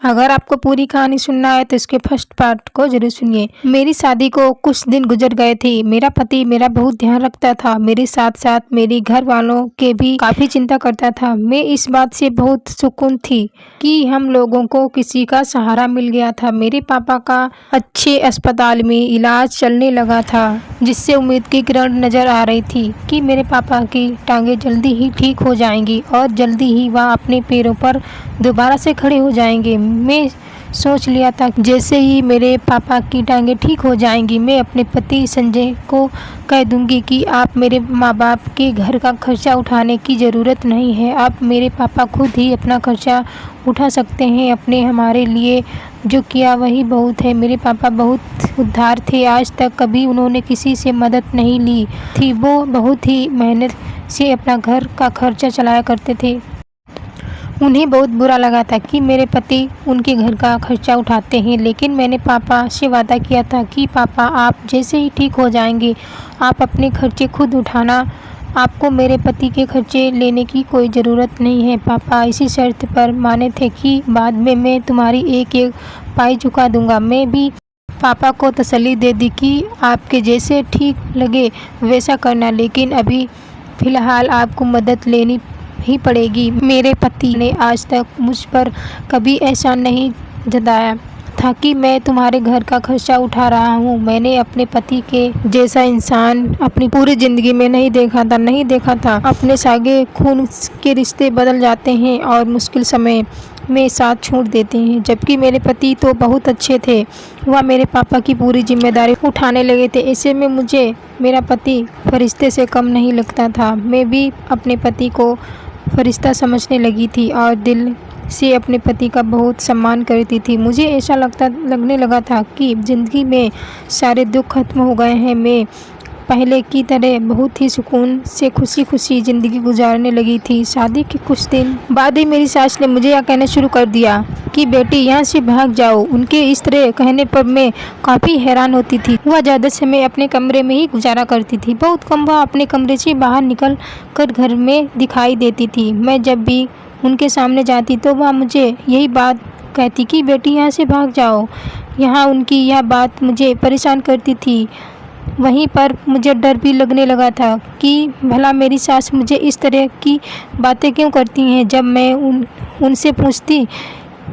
अगर आपको पूरी कहानी सुनना है तो इसके फर्स्ट पार्ट को जरूर सुनिए। मेरी शादी को कुछ दिन गुजर गए थे। मेरा पति मेरा बहुत ध्यान रखता था, मेरे साथ साथ मेरे घर वालों के भी काफी चिंता करता था। मैं इस बात से बहुत सुकून थी कि हम लोगों को किसी का सहारा मिल गया था। मेरे पापा का अच्छे अस्पताल में इलाज चलने लगा था, जिससे उम्मीद की किरण नजर आ रही थी कि मेरे पापा की टांगे जल्दी ही ठीक हो जाएंगी और जल्दी ही वह अपने पैरों पर दोबारा से खड़े हो जाएंगे। मैं सोच लिया था जैसे ही मेरे पापा की टांगें ठीक हो जाएंगी, मैं अपने पति संजय को कह दूंगी कि आप मेरे माँ बाप के घर का खर्चा उठाने की ज़रूरत नहीं है, आप मेरे पापा खुद ही अपना खर्चा उठा सकते हैं। अपने हमारे लिए जो किया वही बहुत है। मेरे पापा बहुत उदार थे, आज तक कभी उन्होंने किसी से मदद नहीं ली थी। वो बहुत ही मेहनत से अपना घर का खर्चा चलाया करते थे। उन्हें बहुत बुरा लगा था कि मेरे पति उनके घर का खर्चा उठाते हैं, लेकिन मैंने पापा से वादा किया था कि पापा आप जैसे ही ठीक हो जाएंगे आप अपने खर्चे खुद उठाना, आपको मेरे पति के खर्चे लेने की कोई ज़रूरत नहीं है। पापा इसी शर्त पर माने थे कि बाद में मैं तुम्हारी एक एक पाई चुका दूंगा। मैं भी पापा को तसल्ली दे दी कि आपके जैसे ठीक लगे वैसा करना, लेकिन अभी फ़िलहाल आपको मदद लेनी ही पड़ेगी। मेरे पति ने आज तक मुझ पर कभी एहसान नहीं जताया था कि मैं तुम्हारे घर का खर्चा उठा रहा हूँ। मैंने अपने पति के जैसा इंसान अपनी पूरी ज़िंदगी में नहीं देखा था। अपने सागे खून के रिश्ते बदल जाते हैं और मुश्किल समय में साथ छोड़ देते हैं, जबकि मेरे पति तो बहुत अच्छे थे। वह मेरे पापा की पूरी जिम्मेदारी उठाने लगे थे। ऐसे में मुझे मेरा पति फरिश्ते से कम नहीं लगता था। मैं भी अपने पति को फरिश्ता समझने लगी थी और दिल से अपने पति का बहुत सम्मान करती थी। मुझे ऐसा लगने लगा था कि ज़िंदगी में सारे दुख खत्म हो गए हैं। मैं पहले की तरह बहुत ही सुकून से खुशी खुशी ज़िंदगी गुजारने लगी थी। शादी के कुछ दिन बाद ही मेरी सास ने मुझे यह कहना शुरू कर दिया कि बेटी यहाँ से भाग जाओ। उनके इस तरह कहने पर मैं काफ़ी हैरान होती थी। वह ज़्यादा समय अपने कमरे में ही गुजारा करती थी। बहुत कम वह अपने कमरे से बाहर निकल कर घर में दिखाई देती थी। मैं जब भी उनके सामने जाती तो वह मुझे यही बात कहती कि बेटी यहाँ से भाग जाओ। यहाँ उनकी यह बात मुझे परेशान करती थी। वहीं पर मुझे डर भी लगने लगा था कि भला मेरी सास मुझे इस तरह की बातें क्यों करती हैं। जब मैं उनसे पूछती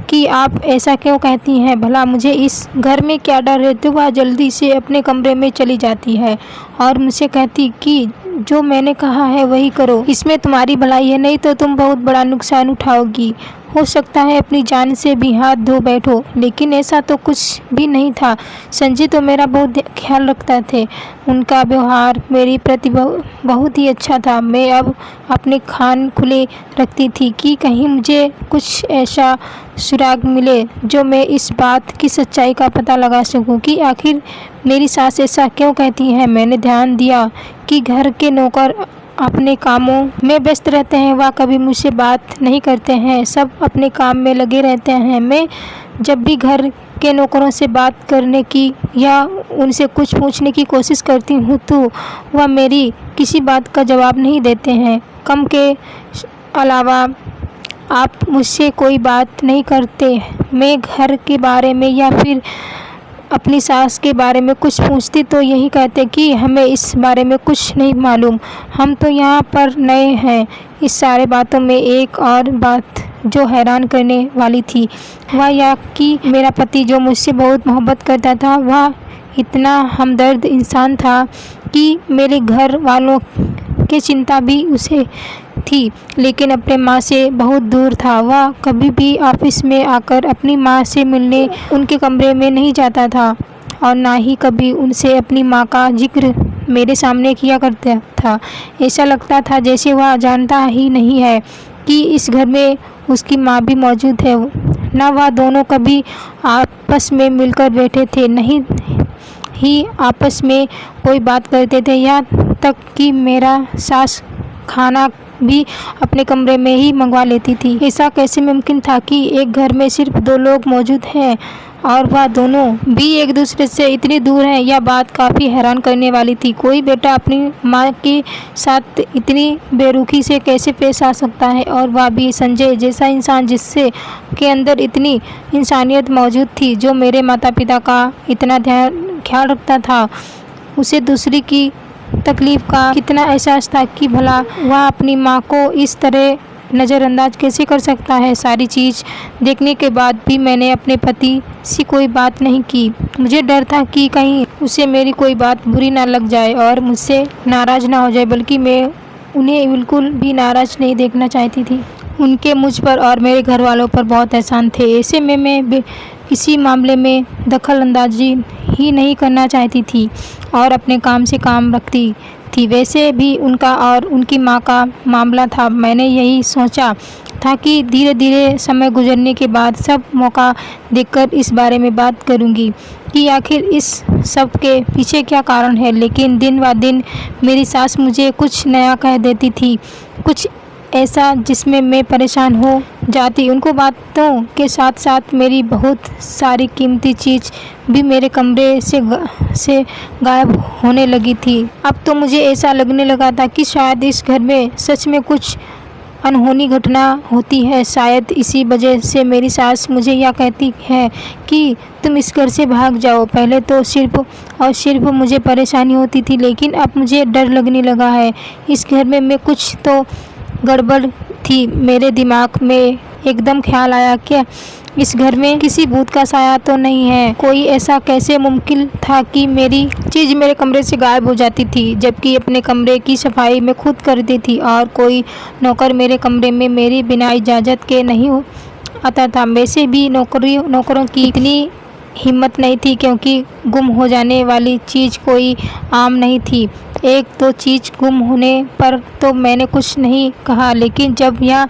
कि आप ऐसा क्यों कहती हैं, भला मुझे इस घर में क्या डर है, तो वह जल्दी से अपने कमरे में चली जाती है और मुझसे कहती कि जो मैंने कहा है वही करो, इसमें तुम्हारी भलाई है, नहीं तो तुम बहुत बड़ा नुकसान उठाओगी। हो सकता है अपनी जान से भी हाथ धो बैठो। लेकिन ऐसा तो कुछ भी नहीं था। संजय तो मेरा बहुत ख्याल रखता थे। उनका व्यवहार मेरी प्रति बहुत ही अच्छा था। मैं अब अपने कान खुले रखती थी कि कहीं मुझे कुछ ऐसा सुराग मिले जो मैं इस बात की सच्चाई का पता लगा सकूं कि आखिर मेरी सास ऐसा क्यों कहती है। मैंने ध्यान दिया कि घर के नौकर अपने कामों में व्यस्त रहते हैं। वह कभी मुझसे बात नहीं करते हैं, सब अपने काम में लगे रहते हैं। मैं जब भी घर के नौकरों से बात करने की या उनसे कुछ पूछने की कोशिश करती हूँ तो वह मेरी किसी बात का जवाब नहीं देते हैं। कम के अलावा आप मुझसे कोई बात नहीं करते। मैं घर के बारे में या फिर अपनी सास के बारे में कुछ पूछती तो यही कहते कि हमें इस बारे में कुछ नहीं मालूम, हम तो यहाँ पर नए हैं। इस सारे बातों में एक और बात जो हैरान करने वाली थी वह यह कि मेरा पति जो मुझसे बहुत मोहब्बत करता था, वह इतना हमदर्द इंसान था कि मेरे घर वालों की चिंता भी उसे थी, लेकिन अपने माँ से बहुत दूर था। वह कभी भी ऑफिस में आकर अपनी माँ से मिलने उनके कमरे में नहीं जाता था और ना ही कभी उनसे अपनी माँ का जिक्र मेरे सामने किया करता था। ऐसा लगता था जैसे वह जानता ही नहीं है कि इस घर में उसकी माँ भी मौजूद है। ना वह दोनों कभी आपस में मिलकर बैठे थे, नहीं ही आपस में कोई बात करते थे। यहाँ तक कि मेरा सास खाना भी अपने कमरे में ही मंगवा लेती थी। ऐसा कैसे मुमकिन था कि एक घर में सिर्फ 2 लोग मौजूद हैं और वह दोनों भी एक दूसरे से इतनी दूर हैं, यह बात काफ़ी हैरान करने वाली थी। कोई बेटा अपनी माँ के साथ इतनी बेरुखी से कैसे पेश आ सकता है, और वह भी संजय जैसा इंसान जिससे के अंदर इतनी इंसानियत मौजूद थी, जो मेरे माता पिता का इतना ख्याल रखता था। उसे दूसरी की तकलीफ़ का कितना एहसास था कि भला वह अपनी माँ को इस तरह नज़रअंदाज कैसे कर सकता है। सारी चीज़ देखने के बाद भी मैंने अपने पति से कोई बात नहीं की। मुझे डर था कि कहीं उसे मेरी कोई बात बुरी ना लग जाए और मुझसे नाराज़ ना हो जाए, बल्कि मैं उन्हें बिल्कुल भी नाराज़ नहीं देखना चाहती थी। उनके मुझ पर और मेरे घर वालों पर बहुत एहसान थे। ऐसे में मैं किसी मामले में दखल अंदाजी ही नहीं करना चाहती थी और अपने काम से काम रखती थी। वैसे भी उनका और उनकी माँ का मामला था। मैंने यही सोचा था कि धीरे धीरे समय गुजरने के बाद सब मौका देखकर इस बारे में बात करूंगी कि आखिर इस सब के पीछे क्या कारण है। लेकिन दिन ब दिन मेरी सास मुझे कुछ नया कह देती थी, कुछ ऐसा जिसमें मैं परेशान हो जाती। उनको बातों के साथ साथ मेरी बहुत सारी कीमती चीज़ भी मेरे कमरे से गायब होने लगी थी। अब तो मुझे ऐसा लगने लगा था कि शायद इस घर में सच में कुछ अनहोनी घटना होती है। शायद इसी वजह से मेरी सास मुझे यह कहती है कि तुम इस घर से भाग जाओ। पहले तो सिर्फ मुझे परेशानी होती थी, लेकिन अब मुझे डर लगने लगा है। इस घर में कुछ तो गड़बड़ थी। मेरे दिमाग में एकदम ख्याल आया, क्या इस घर में किसी भूत का साया तो नहीं है? कोई ऐसा कैसे मुमकिन था कि मेरी चीज़ मेरे कमरे से गायब हो जाती थी, जबकि अपने कमरे की सफाई मैं खुद करती थी और कोई नौकर मेरे कमरे में मेरी बिना इजाज़त के नहीं आता था। वैसे भी नौकरों की इतनी हिम्मत नहीं थी, क्योंकि गुम हो जाने वाली चीज़ कोई आम नहीं थी। एक दो चीज़ गुम होने पर तो मैंने कुछ नहीं कहा, लेकिन जब यह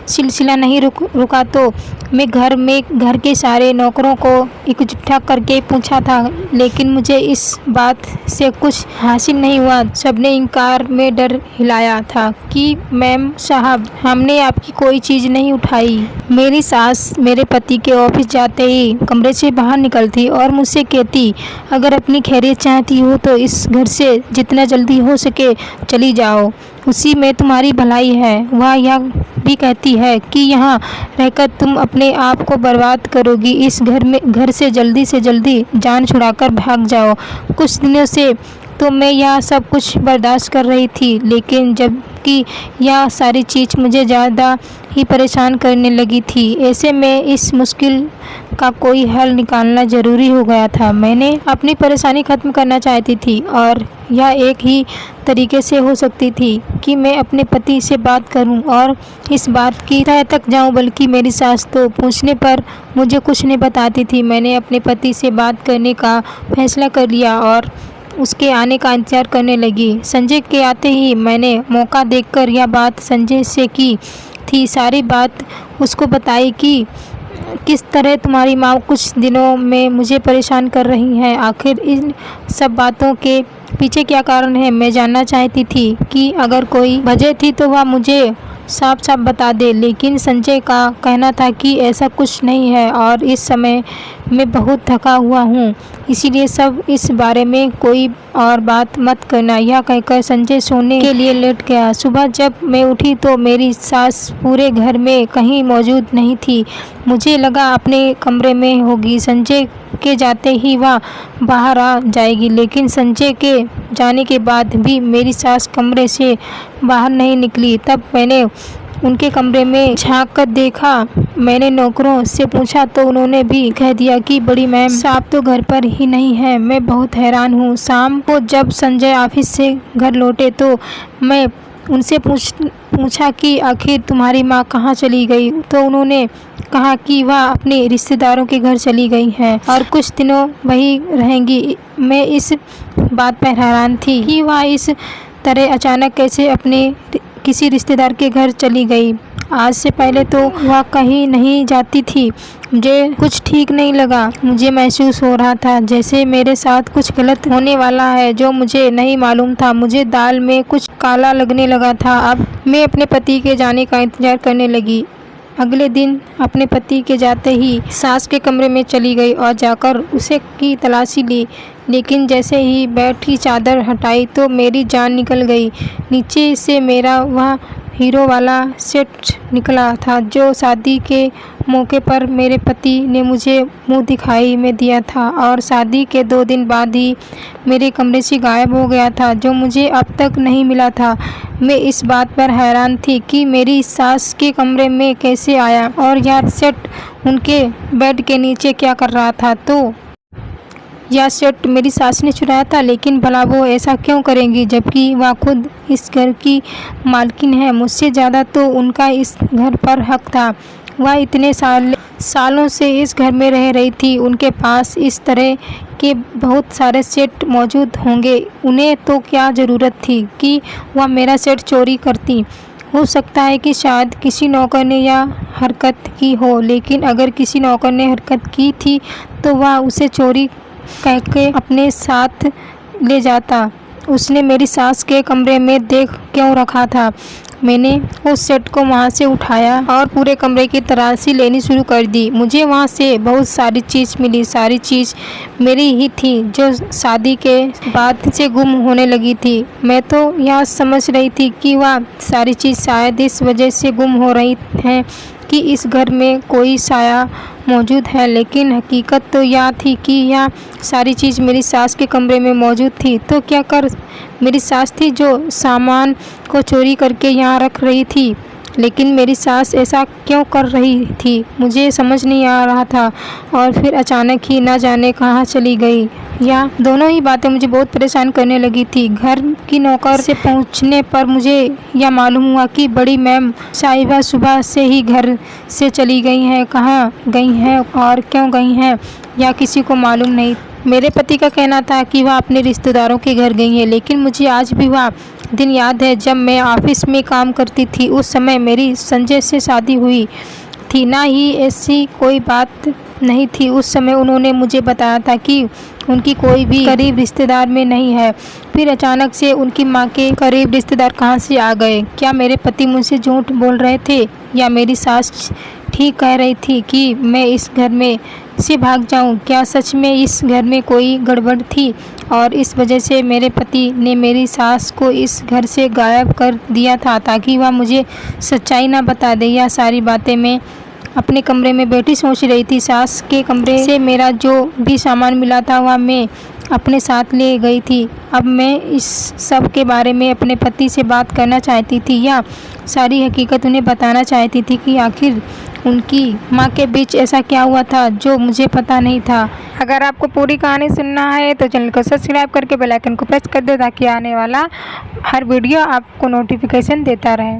सिलसिला नहीं रुका तो मैं घर के सारे नौकरों को इकट्ठा करके पूछा था, लेकिन मुझे इस बात से कुछ हासिल नहीं हुआ। सबने इनकार में डर हिलाया था कि मैम साहब, हमने आपकी कोई चीज़ नहीं उठाई। मेरी सास मेरे पति के ऑफिस जाते ही कमरे से बाहर निकलती और मुझसे कहती, अगर अपनी खैरियत चाहती हो तो इस घर से जितना जल्दी हो सके चली जाओ, उसी में तुम्हारी भलाई है। वह यह भी कहती है कि यहाँ रहकर तुम अपने आप को बर्बाद करोगी। इस घर से जल्दी जान छुड़ाकर भाग जाओ। कुछ दिनों से तो मैं यह सब कुछ बर्दाश्त कर रही थी, लेकिन जबकि यह सारी चीज़ मुझे ज़्यादा ही परेशान करने लगी थी। ऐसे में इस मुश्किल का कोई हल निकालना ज़रूरी हो गया था। मैंने अपनी परेशानी ख़त्म करना चाहती थी और यह एक ही तरीके से हो सकती थी कि मैं अपने पति से बात करूं और इस बात की तह तक जाऊं। बल्कि मेरी सास तो पूछने पर मुझे कुछ नहीं बताती थी। मैंने अपने पति से बात करने का फैसला कर लिया और उसके आने का इंतज़ार करने लगी। संजय के आते ही मैंने मौका देखकर यह बात संजय से की थी। सारी बात उसको बताई कि किस तरह तुम्हारी माँ कुछ दिनों में मुझे परेशान कर रही हैं। आखिर इन सब बातों के पीछे क्या कारण है, मैं जानना चाहती थी कि अगर कोई वजह थी तो वह मुझे साफ साफ बता दे। लेकिन संजय का कहना था कि ऐसा कुछ नहीं है और इस समय मैं बहुत थका हुआ हूँ, इसीलिए सब इस बारे में कोई और बात मत करना। यह कहकर संजय सोने के लिए लेट गया। सुबह जब मैं उठी तो मेरी सास पूरे घर में कहीं मौजूद नहीं थी। मुझे लगा अपने कमरे में होगी। संजय के जाते ही वह बाहर आ जाएगी, लेकिन संजय के जाने के बाद भी मेरी सास कमरे से बाहर नहीं निकली। तब मैंने उनके कमरे में झांक कर देखा। मैंने नौकरों से पूछा तो उन्होंने भी कह दिया कि बड़ी मैम साहब तो घर पर ही नहीं है। मैं बहुत हैरान हूँ। शाम को जब संजय ऑफिस से घर लौटे तो मैं उनसे पूछा कि आखिर तुम्हारी माँ कहाँ चली गई, तो उन्होंने कहा कि वह अपने रिश्तेदारों के घर चली गई हैं और कुछ दिनों वहीं रहेंगी। मैं इस बात पर हैरान थी कि वह इस तरह अचानक कैसे अपने किसी रिश्तेदार के घर चली गई। आज से पहले तो वह कहीं नहीं जाती थी। मुझे कुछ ठीक नहीं लगा। मुझे महसूस हो रहा था जैसे मेरे साथ कुछ गलत होने वाला है, जो मुझे नहीं मालूम था। मुझे दाल में कुछ काला लगने लगा था। अब मैं अपने पति के जाने का इंतज़ार करने लगी। अगले दिन अपने पति के जाते ही सास के कमरे में चली गई और जाकर उसे की तलाशी ली, लेकिन जैसे ही बेड की चादर हटाई तो मेरी जान निकल गई। नीचे से मेरा वह हीरो वाला सेट निकला था जो शादी के मौके पर मेरे पति ने मुझे मुंह दिखाई में दिया था और शादी के 2 दिन बाद ही मेरे कमरे से गायब हो गया था, जो मुझे अब तक नहीं मिला था। मैं इस बात पर हैरान थी कि मेरी सास के कमरे में कैसे आया और यह सेट उनके बेड के नीचे क्या कर रहा था। तो यह सेट मेरी सास ने चुराया था, लेकिन भला वो ऐसा क्यों करेंगी जबकि वह खुद इस घर की मालकिन है। मुझसे ज़्यादा तो उनका इस घर पर हक था। वह इतने सालों से इस घर में रह रही थी, उनके पास इस तरह के बहुत सारे सेट मौजूद होंगे। उन्हें तो क्या ज़रूरत थी कि वह मेरा सेट चोरी करती। हो सकता है कि शायद किसी नौकर ने यह हरकत की हो, लेकिन अगर किसी नौकर ने हरकत की थी तो वह उसे चोरी करके अपने साथ ले जाता। उसने मेरी सास के कमरे में देख क्यों रखा था। मैंने उस सेट को वहाँ से उठाया और पूरे कमरे की तलाशी लेनी शुरू कर दी। मुझे वहाँ से बहुत सारी चीज़ मिली। सारी चीज़ मेरी ही थी जो शादी के बाद से गुम होने लगी थी। मैं तो यह समझ रही थी कि वह सारी चीज़ शायद इस वजह से गुम हो रही है कि इस घर में कोई साया मौजूद है, लेकिन हकीकत तो यह थी कि यह सारी चीज़ मेरी सास के कमरे में मौजूद थी। तो क्या कर मेरी सास थी जो सामान को चोरी करके यहाँ रख रही थी, लेकिन मेरी सास ऐसा क्यों कर रही थी मुझे समझ नहीं आ रहा था। और फिर अचानक ही ना जाने कहाँ चली गई। यह दोनों ही बातें मुझे बहुत परेशान करने लगी थी। घर की नौकर से पहुँचने पर मुझे यह मालूम हुआ कि बड़ी मैम साहिबा सुबह से ही घर से चली गई हैं। कहाँ गई हैं और क्यों गई हैं यह किसी को मालूम नहीं। मेरे पति का कहना था कि वह अपने रिश्तेदारों के घर गई है, लेकिन मुझे आज भी वह दिन याद है जब मैं ऑफिस में काम करती थी। उस समय मेरी संजय से शादी हुई थी, ना ही ऐसी कोई बात नहीं थी। उस समय उन्होंने मुझे बताया था कि उनकी कोई भी करीब रिश्तेदार में नहीं है। फिर अचानक से उनकी माँ के करीब रिश्तेदार कहाँ से आ गए। क्या मेरे पति मुझसे झूठ बोल रहे थे या मेरी सास ठीक कह रही थी कि मैं इस घर में से भाग जाऊं? क्या सच में इस घर में कोई गड़बड़ थी और इस वजह से मेरे पति ने मेरी सास को इस घर से गायब कर दिया था ताकि वह मुझे सच्चाई ना बता दे? यह सारी बातें मैं अपने कमरे में बैठी सोच रही थी। सास के कमरे से मेरा जो भी सामान मिला था वह मैं अपने साथ ले गई थी। अब मैं इस सब के बारे में अपने पति से बात करना चाहती थी या सारी हकीकत उन्हें बताना चाहती थी कि आखिर उनकी माँ के बीच ऐसा क्या हुआ था जो मुझे पता नहीं था। अगर आपको पूरी कहानी सुनना है तो चैनल को सब्सक्राइब करके बेल आइकन को प्रेस कर दो ताकि आने वाला हर वीडियो आपको नोटिफिकेशन देता रहे।